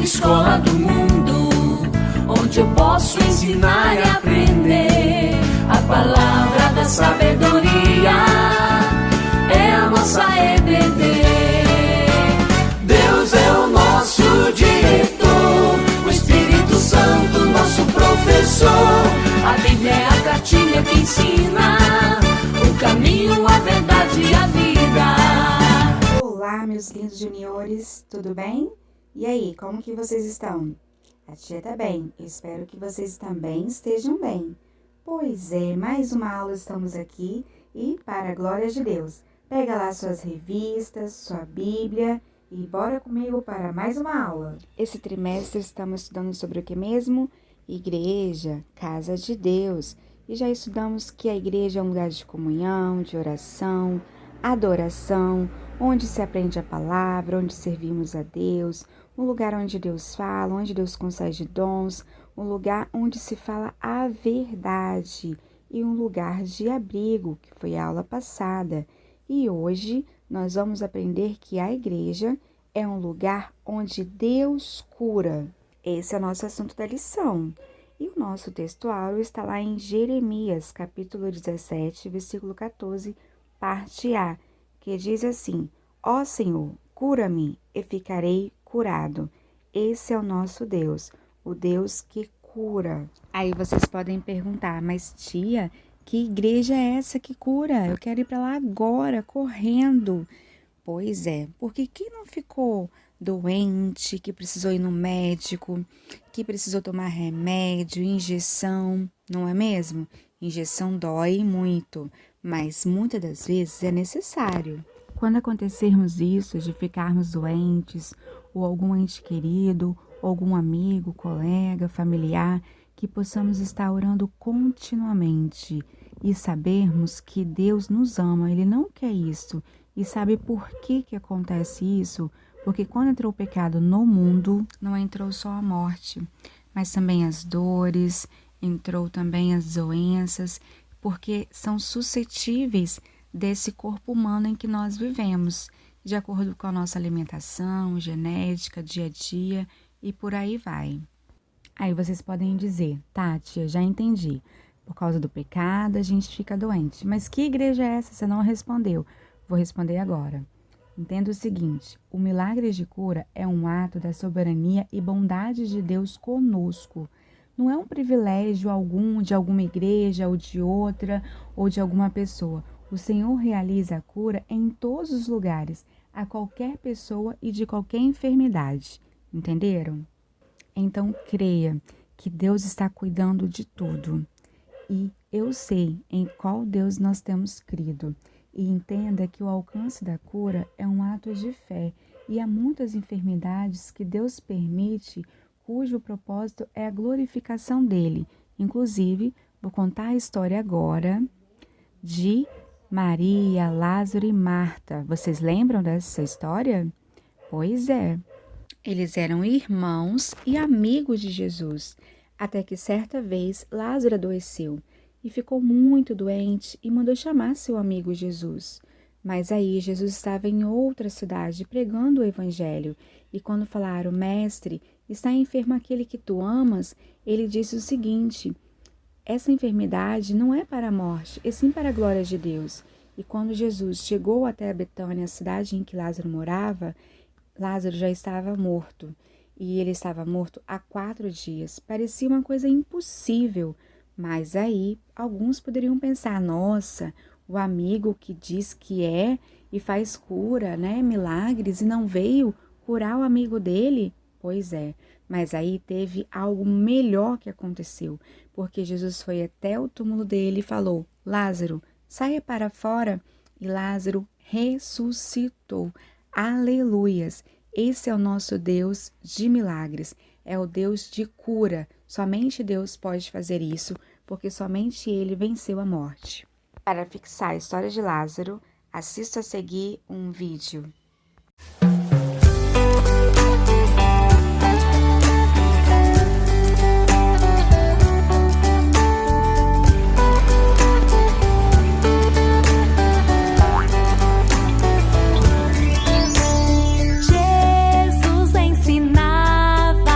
escola do mundo, onde eu posso ensinar e aprender. A palavra da sabedoria é a nossa EBD. Deus é o nosso diretor, o Espírito Santo nosso professor. A Bíblia é a cartilha que ensina o caminho, a verdade e a vida. Olá, meus lindos juniores, tudo bem? E aí, como que vocês estão? A tia tá bem, espero que vocês também estejam bem. Pois é, mais uma aula estamos aqui e, para a glória de Deus, pega lá suas revistas, sua Bíblia e bora comigo para mais uma aula. Esse trimestre estamos estudando sobre o que mesmo? Igreja, casa de Deus. E já estudamos que a igreja é um lugar de comunhão, de oração, adoração, onde se aprende a palavra, onde servimos a Deus, um lugar onde Deus fala, onde Deus concede dons, um lugar onde se fala a verdade e um lugar de abrigo, que foi a aula passada. E hoje nós vamos aprender que a igreja é um lugar onde Deus cura. Esse é o nosso assunto da lição. E o nosso textuário está lá em Jeremias, capítulo 17, versículo 14, parte A, que diz assim: Ó Senhor, cura-me e ficarei curado. Esse é o nosso Deus, o Deus que cura. Aí vocês podem perguntar, mas tia, que igreja é essa que cura? Eu quero ir para lá agora, correndo. Pois é, porque quem não ficou doente, que precisou ir no médico, que precisou tomar remédio, injeção, não é mesmo? Injeção dói muito, mas muitas das vezes é necessário. Quando acontecermos isso, de ficarmos doentes, ou algum ente querido, ou algum amigo, colega, familiar, que possamos estar orando continuamente e sabermos que Deus nos ama, Ele não quer isso. E sabe por que acontece isso? Porque quando entrou o pecado no mundo, não entrou só a morte, mas também as dores, entrou também as doenças, porque são suscetíveis desse corpo humano em que nós vivemos, de acordo com a nossa alimentação, genética, dia a dia e por aí vai. Aí vocês podem dizer, Tati, eu já entendi, por causa do pecado a gente fica doente. Mas que igreja é essa? Você não respondeu. Vou responder agora. Entenda o seguinte, o milagre de cura é um ato da soberania e bondade de Deus conosco. Não é um privilégio algum de alguma igreja ou de outra ou de alguma pessoa. O Senhor realiza a cura em todos os lugares, a qualquer pessoa e de qualquer enfermidade. Entenderam? Então creia que Deus está cuidando de tudo. E eu sei em qual Deus nós temos crido. E entenda que o alcance da cura é um ato de fé. E há muitas enfermidades que Deus permite, cujo propósito é a glorificação dele. Inclusive, vou contar a história agora de Maria, Lázaro e Marta. Vocês lembram dessa história? Pois é. Eles eram irmãos e amigos de Jesus, até que certa vez Lázaro adoeceu e ficou muito doente e mandou chamar seu amigo Jesus. Mas aí Jesus estava em outra cidade pregando o evangelho e quando falaram, mestre, está enfermo aquele que tu amas, ele disse o seguinte, essa enfermidade não é para a morte, e sim para a glória de Deus. E quando Jesus chegou até Betânia, a cidade em que Lázaro morava, Lázaro já estava morto, e ele estava morto há 4 dias. Parecia uma coisa impossível, mas aí alguns poderiam pensar, nossa, o amigo que diz que é e faz cura, né, milagres, e não veio curar o amigo dele? Pois é, mas aí teve algo melhor que aconteceu, porque Jesus foi até o túmulo dele e falou, Lázaro, saia para fora, e Lázaro ressuscitou. Aleluias! Esse é o nosso Deus de milagres, é o Deus de cura. Somente Deus pode fazer isso, porque somente Ele venceu a morte. Para fixar a história de Lázaro, assista a seguir um vídeo. Jesus ensinava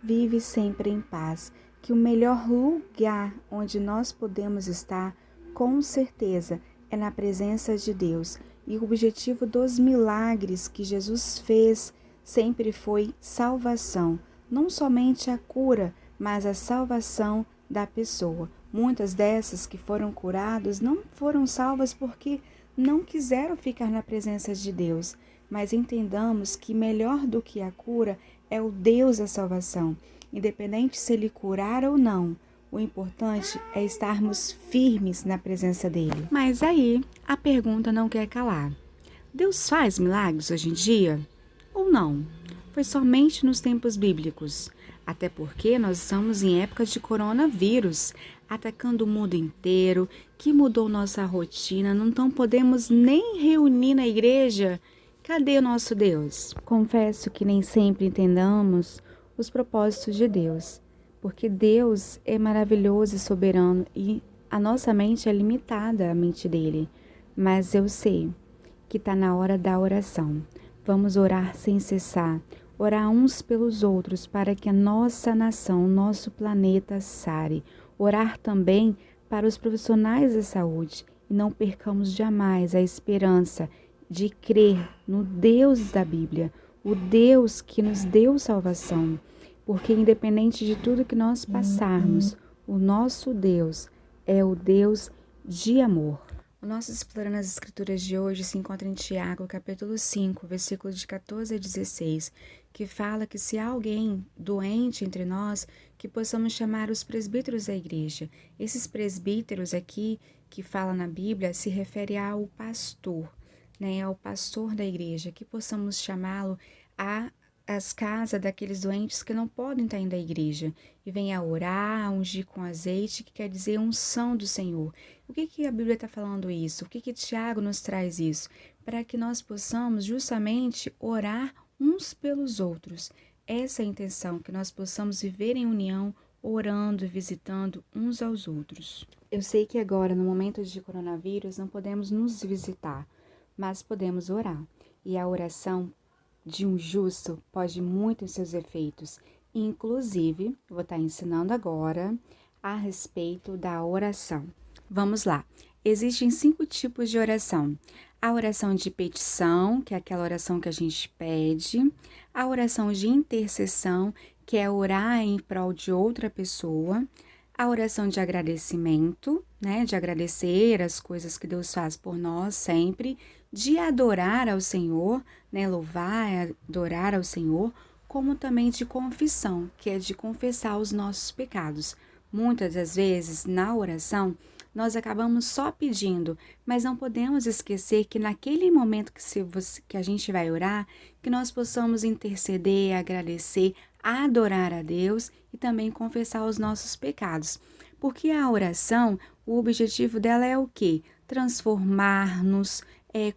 vive sempre em paz, que o melhor lugar onde nós podemos estar, com certeza, é na presença de Deus. E o objetivo dos milagres que Jesus fez sempre foi salvação. Não somente a cura, mas a salvação da pessoa. Muitas dessas que foram curadas não foram salvas porque não quiseram ficar na presença de Deus. Mas entendamos que melhor do que a cura é o Deus da salvação. Independente se Ele curar ou não, o importante é estarmos firmes na presença dEle. Mas aí, a pergunta não quer calar. Deus faz milagres hoje em dia? Ou não? Foi somente nos tempos bíblicos. Até porque nós estamos em época de coronavírus, atacando o mundo inteiro, que mudou nossa rotina, não podemos nem reunir na igreja. Cadê o nosso Deus? Confesso que nem sempre entendamos os propósitos de Deus, porque Deus é maravilhoso e soberano e a nossa mente é limitada à mente dele. Mas eu sei que está na hora da oração. Vamos orar sem cessar, orar uns pelos outros para que a nossa nação, o nosso planeta sare. Orar também para os profissionais da saúde e não percamos jamais a esperança de crer no Deus da Bíblia, o Deus que nos deu salvação, porque independente de tudo que nós passarmos, o nosso Deus é o Deus de amor. O nosso explorando as escrituras de hoje se encontra em Tiago, capítulo 5, versículos de 14 a 16, que fala que se há alguém doente entre nós, que possamos chamar os presbíteros da igreja. Esses presbíteros aqui, que fala na Bíblia, se refere ao pastor, ao pastor da igreja, que possamos chamá-lo às casas daqueles doentes que não podem estar indo à igreja, e venha orar, ungir com azeite, que quer dizer unção do Senhor. O que a Bíblia está falando isso? O que Tiago nos traz isso? Para que nós possamos justamente orar uns pelos outros. Essa é a intenção, que nós possamos viver em união, orando e visitando uns aos outros. Eu sei que agora, no momento de coronavírus, não podemos nos visitar, mas podemos orar. E a oração de um justo pode muito em seus efeitos. Inclusive, vou estar ensinando agora a respeito da oração. Vamos lá. Existem 5 tipos de oração. A oração de petição, que é aquela oração que a gente pede. A oração de intercessão, que é orar em prol de outra pessoa. A oração de agradecimento, de agradecer as coisas que Deus faz por nós sempre. De adorar ao Senhor, louvar, adorar ao Senhor, como também de confissão, que é de confessar os nossos pecados. Muitas das vezes, na oração, nós acabamos só pedindo, mas não podemos esquecer que naquele momento que a gente vai orar, que nós possamos interceder, agradecer, adorar a Deus e também confessar os nossos pecados. Porque a oração, o objetivo dela é o quê? Transformar-nos,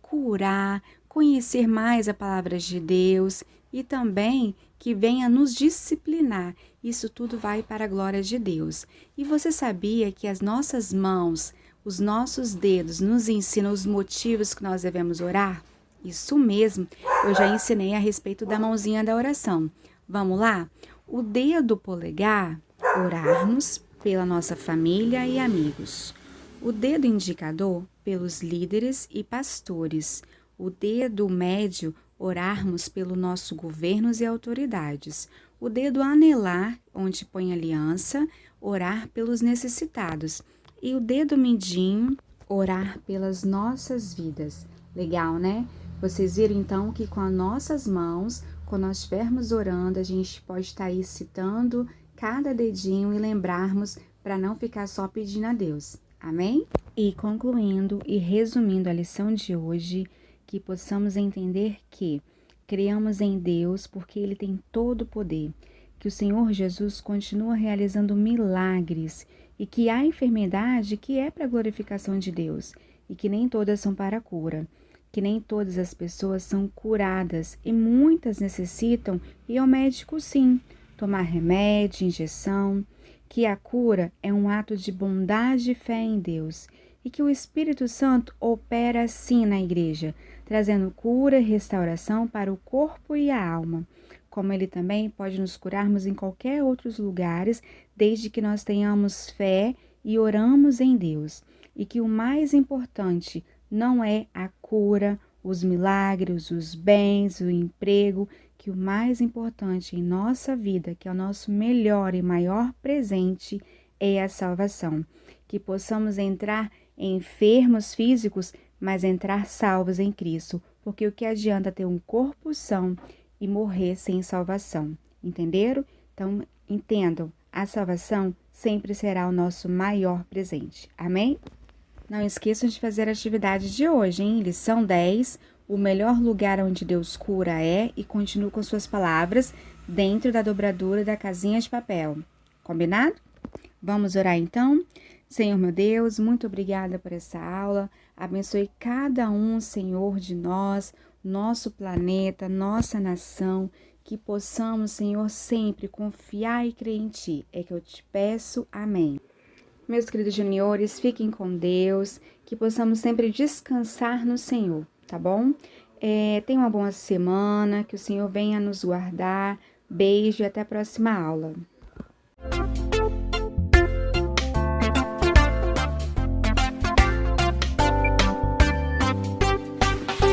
curar, conhecer mais a palavra de Deus e também que venha nos disciplinar. Isso tudo vai para a glória de Deus. E você sabia que as nossas mãos, os nossos dedos nos ensinam os motivos que nós devemos orar? Isso mesmo, eu já ensinei a respeito da mãozinha da oração. Vamos lá? O dedo polegar, orarmos pela nossa família e amigos. O dedo indicador, pelos líderes e pastores. O dedo médio, orarmos pelo nosso governos e autoridades. O dedo anelar, onde põe aliança, orar pelos necessitados. E o dedo mindinho, orar pelas nossas vidas. Legal, né? Vocês viram então que com as nossas mãos, quando nós estivermos orando, a gente pode estar aí citando cada dedinho e lembrarmos para não ficar só pedindo a Deus. Amém? E concluindo e resumindo a lição de hoje, que possamos entender que criamos em Deus porque Ele tem todo o poder, que o Senhor Jesus continua realizando milagres e que há enfermidade que é para a glorificação de Deus e que nem todas são para a cura, que nem todas as pessoas são curadas e muitas necessitam ir ao médico sim, tomar remédio, injeção, que a cura é um ato de bondade e fé em Deus e que o Espírito Santo opera assim na igreja, trazendo cura e restauração para o corpo e a alma. como Ele também pode nos curarmos em qualquer outros lugares, desde que nós tenhamos fé e oramos em Deus. E que o mais importante não é a cura, os milagres, os bens, o emprego, que o mais importante em nossa vida, que é o nosso melhor e maior presente, é a salvação. Que possamos entrar enfermos físicos, mas entrar salvos em Cristo, porque o que adianta ter um corpo são e morrer sem salvação, entenderam? Então, entendam, a salvação sempre será o nosso maior presente, amém? Não esqueçam de fazer a atividade de hoje, hein? Lição 10, o melhor lugar onde Deus cura é, e continue com suas palavras dentro da dobradura da casinha de papel, combinado? Vamos orar então? Senhor meu Deus, muito obrigada por essa aula, abençoe cada um, Senhor, de nós, nosso planeta, nossa nação, que possamos, Senhor, sempre confiar e crer em Ti, é que eu te peço, amém. Meus queridos juniores, fiquem com Deus, que possamos sempre descansar no Senhor, tá bom? Tenha uma boa semana, que o Senhor venha nos guardar, beijo e até a próxima aula.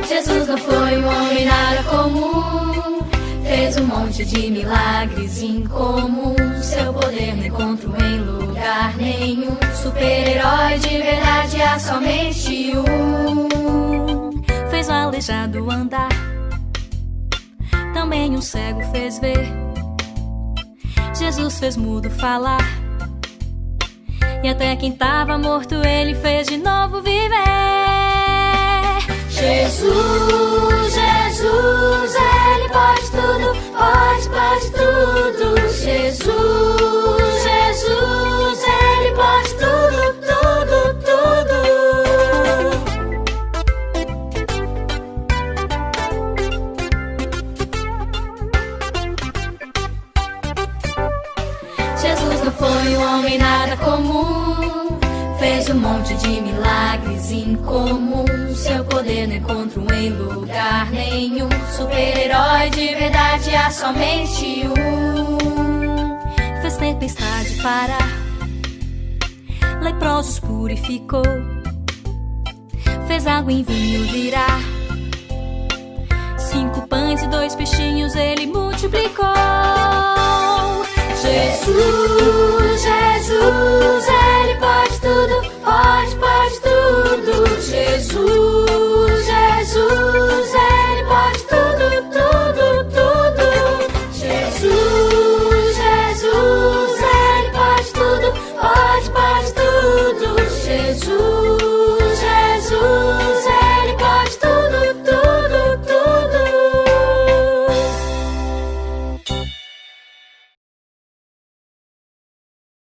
Jesus não foi um homem nada comum, fez um monte de milagres incomuns. Seu poder não encontro em lugar nenhum. Super-herói de verdade há somente um. Fez o aleijado andar, também um cego fez ver. Jesus fez mudo falar, e até quem tava morto ele fez de novo viver. Jesus, Jesus, Ele pode tudo, pode tudo. Jesus, Jesus, Ele pode tudo, tudo, tudo. Jesus não foi um homem nada comum, fez um monte de milagres incomuns. Seu poder não encontro em lugar nenhum. Super-herói de verdade há somente um. Fez tempestade parar, leprosos purificou. Fez água em vinho virar, 5 pães e 2 peixinhos ele multiplicou. Jesus,